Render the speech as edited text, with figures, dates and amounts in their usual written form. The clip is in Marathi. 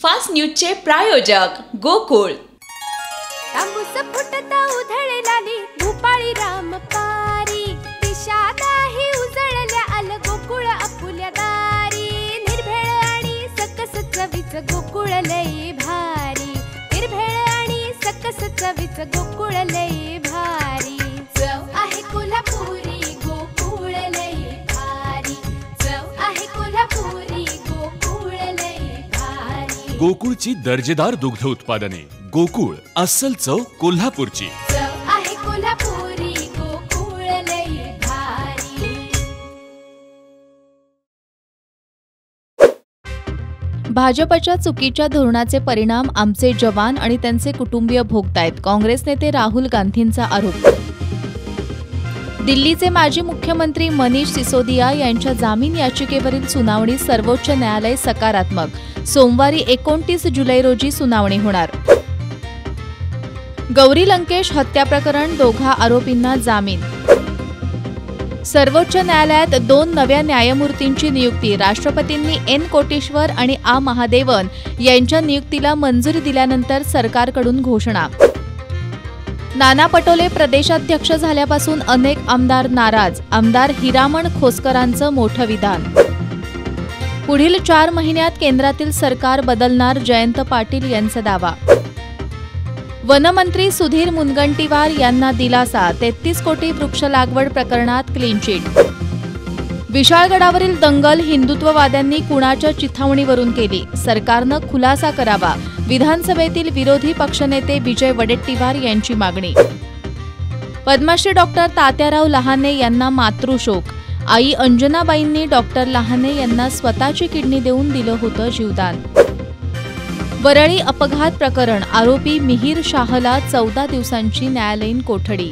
फास्ट न्यूजचे प्रायोजक गोकुळ। तांबूस फुटता उधळलाली भूपाळी रामपारी, दिशादाही उजळल्या आल गोकुळ आपुल्या दारी। निर्भेळ आणि सकस चवीच गोकुळ लई भारी, निर्भेळ आणि सकस चवीच गोकुळ लई भारी। चव आहे कोल्हापुरी गोकुळ लई भारी, चव आहे कोल्हापुरी गोकुळ लई भारी। गोकुळची दर्जेदार दुग्ध उत्पादने। गोकुळ, अस्सल चव कोल्हापूरची। चव आहे कोल्हापुरी गोकुळ लई भारी। भाजपच्या चुकीच्या धोरणाचे परिणाम आमचे जवान आणि त्यांचे कुटुंबीय भोगतायत, काँग्रेस नेते राहुल गांधींचा आरोप। दिल्लीचे माजी मुख्यमंत्री मनीष सिसोदिया यांच्या जामीन याचिकेवरील सुनावणी सर्वोच्च न्यायालय सकारात्मक, सोमवारी 29 जुलै रोजी सुनावणी होणार। गौरी लंकेश हत्या प्रकरण, दोघा आरोपींना जामीन। सर्वोच्च न्यायालयात 2 नव्या न्यायमूर्तींची नियुक्ती, राष्ट्रपतींनी एन कोटेश्वर आणि आ महादेवन यांच्या नियुक्तीला मंजुरी दिल्यानंतर सरकारकडून घोषणा। नाना पटोले प्रदेशाध्यक्ष झाल्यापासून अनेक आमदार नाराज, आमदार हिरामण खोसकरांचं मोठं विधान। पुढील 4 महिन्यात केंद्रातील सरकार बदलणार, जयंत पाटील यांचा दावा। वनमंत्री सुधीर मुनगंटीवार यांना दिलासा, 33 कोटी वृक्ष लागवड प्रकरणात क्लीन चिट। विशाळगडावरील दंगल हिंदुत्ववाद्यांनी कुणाच्या चिथावणीवरून केली, सरकारनं खुलासा करावा, विधानसभेतील विरोधी पक्षनेते विजय वडेट्टीवार यांची मागणी। पद्मश्री डॉक्टर तात्याराव लहाने यांना मातृशोक, आई अंजनाबाईंनी डॉक्टर लहाने यांना स्वतःची किडनी देऊन दिलं होतं जीवदान। वरळी अपघात प्रकरण, आरोपी मिहीर शाहला 14 दिवसांची न्यायालयीन कोठडी।